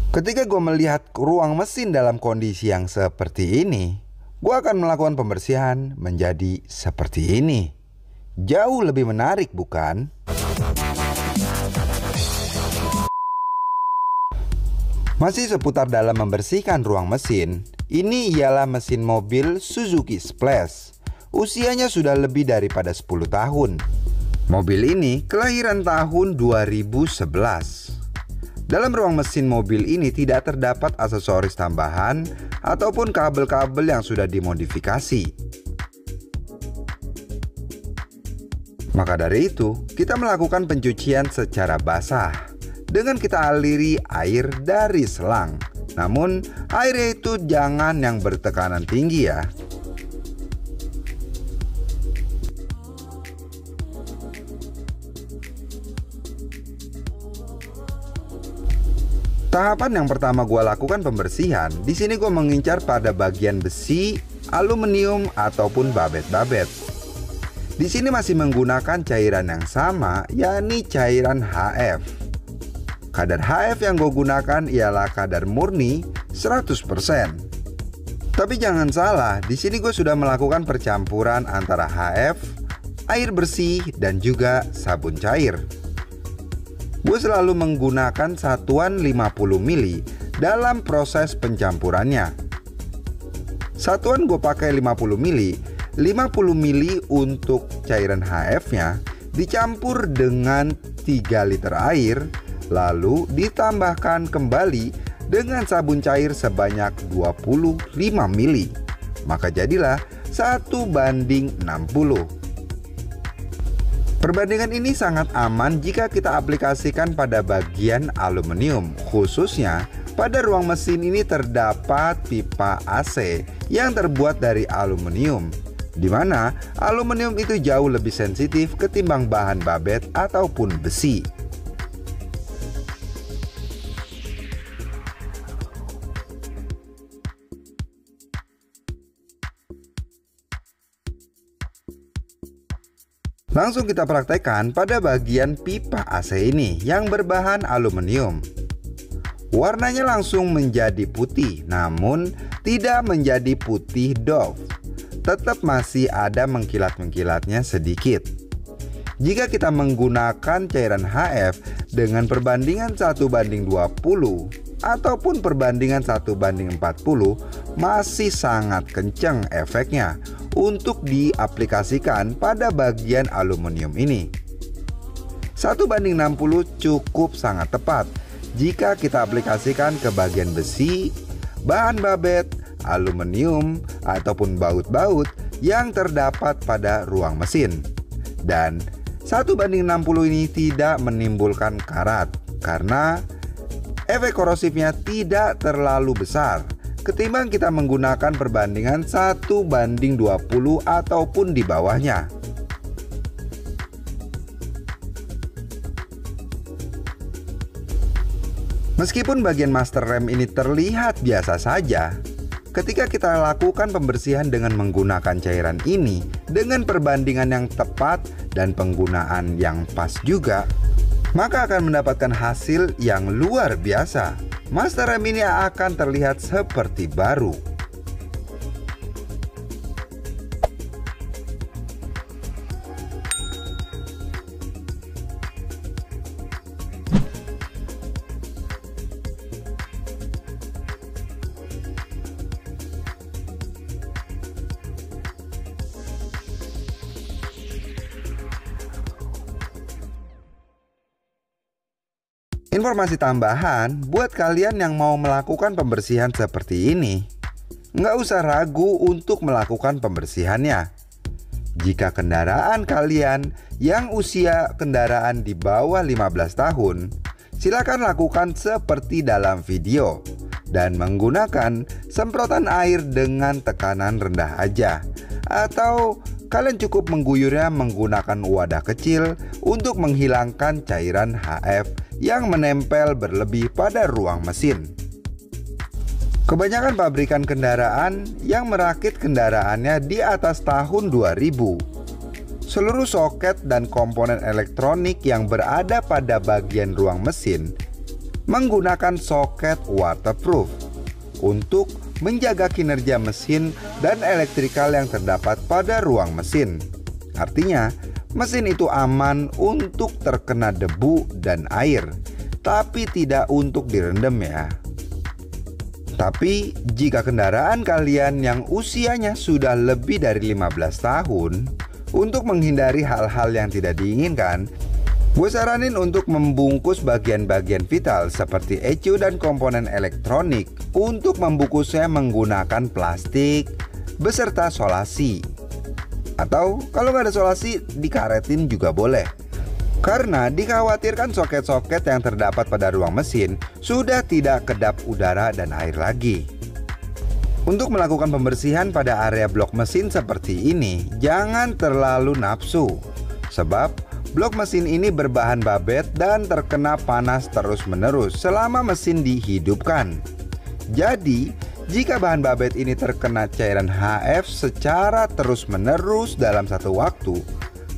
Ketika gue melihat ruang mesin dalam kondisi yang seperti ini, gue akan melakukan pembersihan menjadi seperti ini. Jauh lebih menarik, bukan? Masih seputar dalam membersihkan ruang mesin, ini ialah mesin mobil Suzuki Splash. Usianya sudah lebih daripada 10 tahun. Mobil ini kelahiran tahun 2011. Dalam ruang mesin mobil ini tidak terdapat aksesoris tambahan ataupun kabel-kabel yang sudah dimodifikasi. Maka dari itu, kita melakukan pencucian secara basah dengan kita aliri air dari selang. Namun, airnya itu jangan yang bertekanan tinggi ya. Tahapan yang pertama gue lakukan pembersihan. Di sini gue mengincar pada bagian besi, aluminium ataupun babet-babet. Di sini masih menggunakan cairan yang sama, yakni cairan HF. Kadar HF yang gue gunakan ialah kadar murni 100%. Tapi jangan salah, di sini gue sudah melakukan percampuran antara HF, air bersih dan juga sabun cair. Gue selalu menggunakan satuan 50 mili dalam proses pencampurannya. Satuan gue pakai 50 mili. 50 mili untuk cairan HF-nya dicampur dengan 3 liter air, lalu ditambahkan kembali dengan sabun cair sebanyak 25 mili. Maka jadilah 1:60. Perbandingan ini sangat aman jika kita aplikasikan pada bagian aluminium. Khususnya pada ruang mesin ini terdapat pipa AC yang terbuat dari aluminium, di mana aluminium itu jauh lebih sensitif ketimbang bahan babet ataupun besi. Langsung kita praktekkan pada bagian pipa AC ini yang berbahan aluminium. Warnanya langsung menjadi putih, namun tidak menjadi putih doff. Tetap masih ada mengkilat-mengkilatnya sedikit. Jika kita menggunakan cairan HF dengan perbandingan 1:20 ataupun perbandingan 1:40, masih sangat kencang efeknya untuk diaplikasikan pada bagian aluminium ini. 1:60 cukup sangat tepat jika kita aplikasikan ke bagian besi, bahan babet, aluminium, ataupun baut-baut yang terdapat pada ruang mesin. Dan 1:60 ini tidak menimbulkan karat karena efek korosifnya tidak terlalu besar ketimbang kita menggunakan perbandingan 1:20 ataupun di bawahnya. Meskipun bagian master rem ini terlihat biasa saja, ketika kita lakukan pembersihan dengan menggunakan cairan ini dengan perbandingan yang tepat dan penggunaan yang pas juga, maka akan mendapatkan hasil yang luar biasa. Master rem ini akan terlihat seperti baru. Informasi tambahan buat kalian yang mau melakukan pembersihan seperti ini, nggak usah ragu untuk melakukan pembersihannya. Jika kendaraan kalian yang usia kendaraan di bawah 15 tahun, silakan lakukan seperti dalam video dan menggunakan semprotan air dengan tekanan rendah aja, atau kalian cukup mengguyurnya menggunakan wadah kecil untuk menghilangkan cairan HF yang menempel berlebih pada ruang mesin. Kebanyakan pabrikan kendaraan yang merakit kendaraannya di atas tahun 2000. Seluruh soket dan komponen elektronik yang berada pada bagian ruang mesin menggunakan soket waterproof untuk menjaga kinerja mesin dan elektrikal yang terdapat pada ruang mesin. Artinya, mesin itu aman untuk terkena debu dan air, tapi tidak untuk direndam ya. Tapi jika kendaraan kalian yang usianya sudah lebih dari 15 tahun, untuk menghindari hal-hal yang tidak diinginkan, gue saranin untuk membungkus bagian-bagian vital seperti ECU dan komponen elektronik untuk membungkusnya menggunakan plastik beserta solasi. Atau kalau nggak ada solasi, dikaretin juga boleh. Karena dikhawatirkan soket-soket yang terdapat pada ruang mesin sudah tidak kedap udara dan air lagi. Untuk melakukan pembersihan pada area blok mesin seperti ini, jangan terlalu nafsu. Sebab blok mesin ini berbahan babet dan terkena panas terus-menerus selama mesin dihidupkan. Jadi, jika bahan babet ini terkena cairan HF secara terus-menerus dalam satu waktu,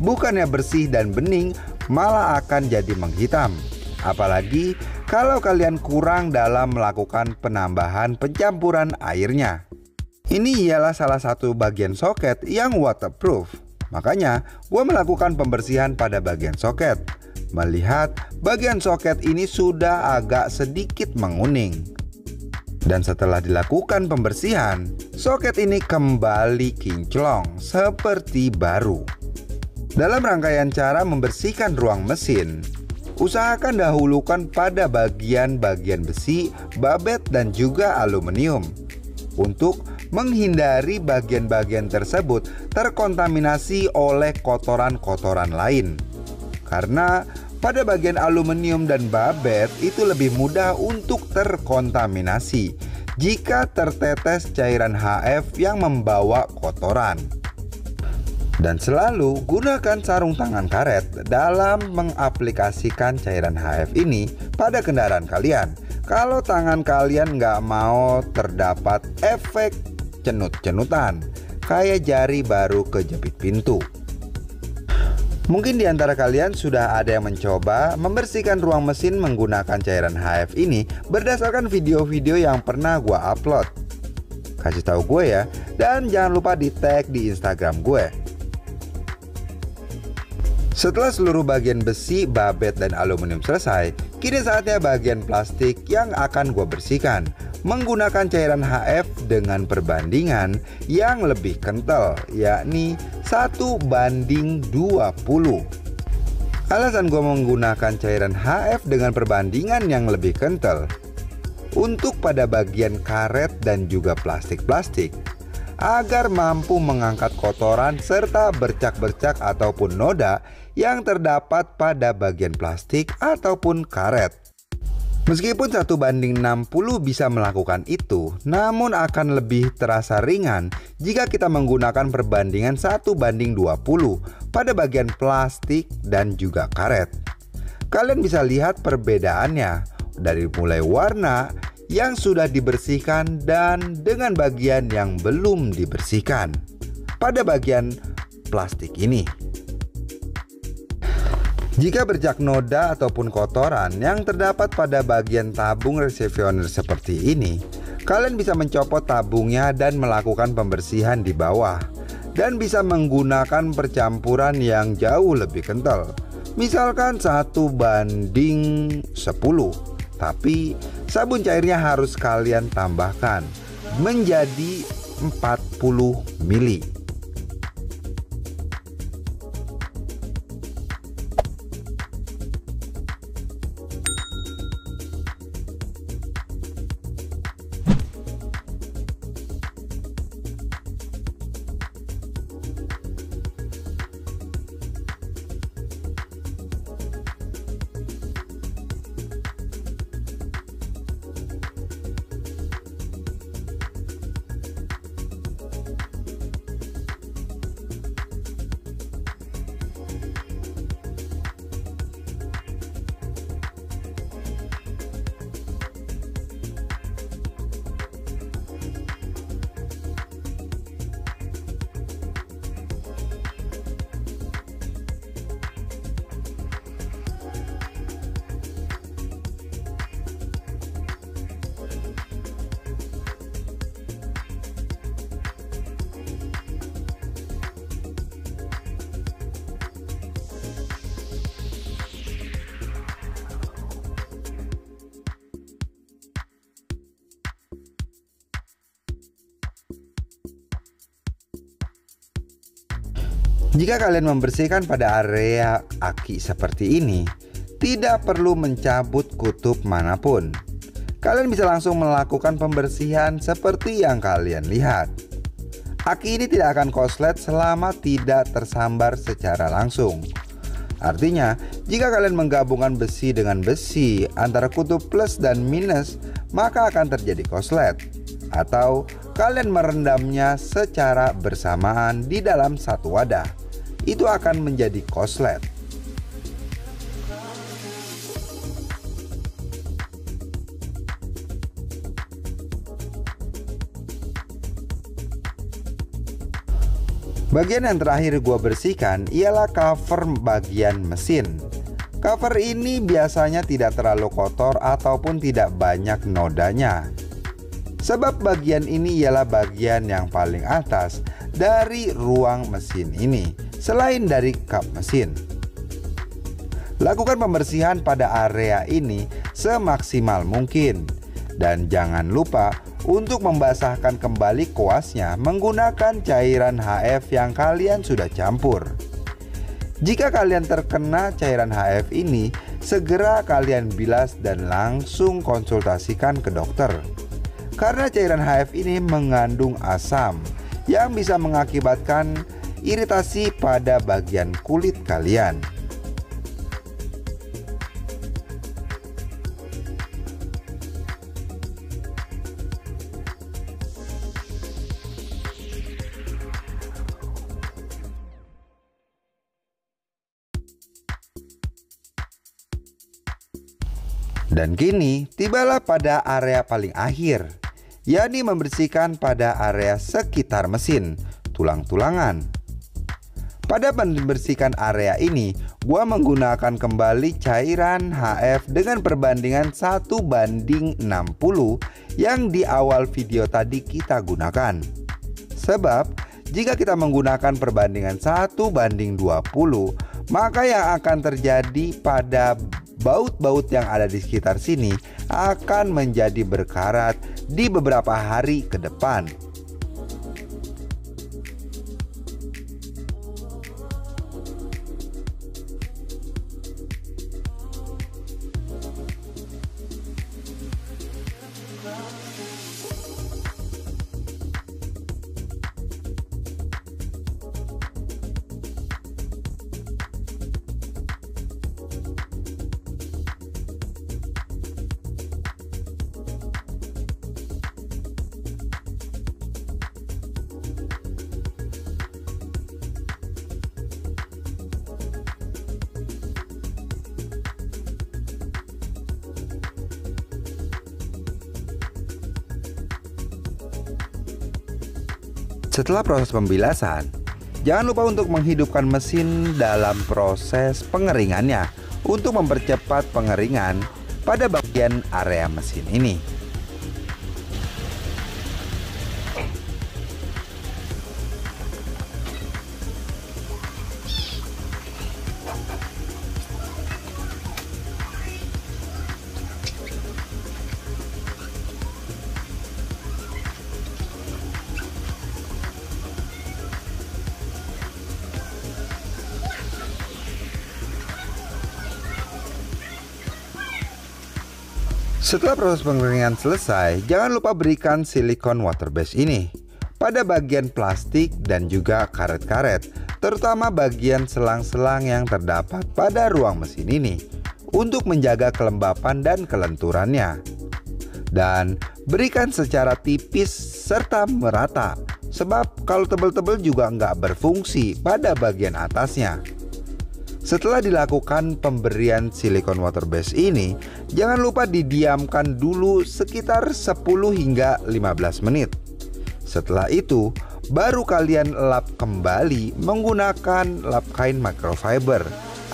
bukannya bersih dan bening, malah akan jadi menghitam. Apalagi kalau kalian kurang dalam melakukan penambahan pencampuran airnya. Ini ialah salah satu bagian soket yang waterproof. Makanya gue melakukan pembersihan pada bagian soket. Melihat bagian soket ini sudah agak sedikit menguning. Dan setelah dilakukan pembersihan, soket ini kembali kinclong seperti baru. Dalam rangkaian cara membersihkan ruang mesin, usahakan dahulukan pada bagian-bagian besi, babet, dan juga aluminium untuk menghindari bagian-bagian tersebut terkontaminasi oleh kotoran-kotoran lain. Karena pada bagian aluminium dan babet itu lebih mudah untuk terkontaminasi jika tertetes cairan HF yang membawa kotoran. Dan selalu gunakan sarung tangan karet dalam mengaplikasikan cairan HF ini pada kendaraan kalian. Kalau tangan kalian nggak mau terdapat efek cenut-cenutan kayak jari baru kejepit pintu. Mungkin di antara kalian sudah ada yang mencoba membersihkan ruang mesin menggunakan cairan HF ini berdasarkan video-video yang pernah gue upload. Kasih tahu gue ya, dan jangan lupa di tag di Instagram gue. Setelah seluruh bagian besi, babet, dan aluminium selesai, kini saatnya bagian plastik yang akan gue bersihkan menggunakan cairan HF dengan perbandingan yang lebih kental, yakni 1:20. Alasan gue menggunakan cairan HF dengan perbandingan yang lebih kental untuk pada bagian karet dan juga plastik-plastik, agar mampu mengangkat kotoran serta bercak-bercak ataupun noda yang terdapat pada bagian plastik ataupun karet. Meskipun 1:60 bisa melakukan itu, namun akan lebih terasa ringan jika kita menggunakan perbandingan 1:20 pada bagian plastik dan juga karet. Kalian bisa lihat perbedaannya dari mulai warna yang sudah dibersihkan dan dengan bagian yang belum dibersihkan pada bagian plastik ini. Jika bercak noda ataupun kotoran yang terdapat pada bagian tabung reservoir seperti ini, kalian bisa mencopot tabungnya dan melakukan pembersihan di bawah, dan bisa menggunakan percampuran yang jauh lebih kental, misalkan 1:10, tapi sabun cairnya harus kalian tambahkan menjadi 40 mili. Jika kalian membersihkan pada area aki seperti ini, tidak perlu mencabut kutub manapun. Kalian bisa langsung melakukan pembersihan seperti yang kalian lihat. Aki ini tidak akan koslet selama tidak tersambar secara langsung. Artinya, jika kalian menggabungkan besi dengan besi antara kutub plus dan minus, maka akan terjadi koslet. Atau kalian merendamnya secara bersamaan di dalam satu wadah, itu akan menjadi koslet. Bagian yang terakhir gua bersihkan ialah cover bagian mesin. Cover ini biasanya tidak terlalu kotor ataupun tidak banyak nodanya. Sebab bagian ini ialah bagian yang paling atas dari ruang mesin ini, selain dari kap mesin. Lakukan pembersihan pada area ini semaksimal mungkin. Dan jangan lupa untuk membasahkan kembali kuasnya menggunakan cairan HF yang kalian sudah campur. Jika kalian terkena cairan HF ini, segera kalian bilas dan langsung konsultasikan ke dokter. Karena cairan HF ini mengandung asam yang bisa mengakibatkan iritasi pada bagian kulit kalian. Dan kini tibalah pada area paling akhir, yakni membersihkan pada area sekitar mesin, tulang-tulangan. Pada membersihkan area ini, gua menggunakan kembali cairan HF dengan perbandingan 1:60 yang di awal video tadi kita gunakan. Sebab jika kita menggunakan perbandingan 1:20, maka yang akan terjadi pada baut-baut yang ada di sekitar sini akan menjadi berkarat di beberapa hari ke depan. Setelah proses pembilasan, jangan lupa untuk menghidupkan mesin dalam proses pengeringannya untuk mempercepat pengeringan pada bagian area mesin ini. Setelah proses pengeringan selesai, jangan lupa berikan silikon water base ini pada bagian plastik dan juga karet-karet, terutama bagian selang-selang yang terdapat pada ruang mesin ini untuk menjaga kelembapan dan kelenturannya. Dan berikan secara tipis serta merata, sebab kalau tebal-tebal juga nggak berfungsi pada bagian atasnya. Setelah dilakukan pemberian silikon water base ini, jangan lupa didiamkan dulu sekitar 10 hingga 15 menit. Setelah itu, baru kalian lap kembali menggunakan lap kain microfiber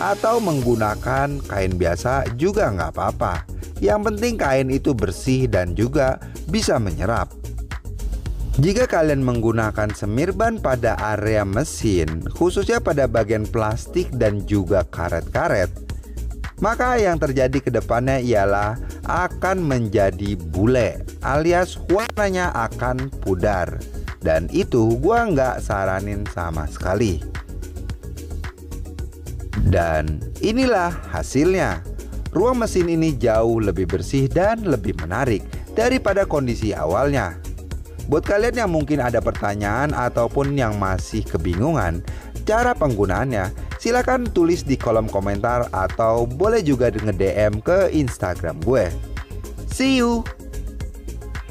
atau menggunakan kain biasa juga nggak apa-apa. Yang penting kain itu bersih dan juga bisa menyerap. Jika kalian menggunakan semirban pada area mesin, khususnya pada bagian plastik dan juga karet-karet, maka yang terjadi ke depannya ialah akan menjadi bule alias warnanya akan pudar. Dan itu gua nggak saranin sama sekali. Dan inilah hasilnya. Ruang mesin ini jauh lebih bersih dan lebih menarik daripada kondisi awalnya. Buat kalian yang mungkin ada pertanyaan ataupun yang masih kebingungan cara penggunaannya, silakan tulis di kolom komentar atau boleh juga nge-DM ke Instagram gue. See you!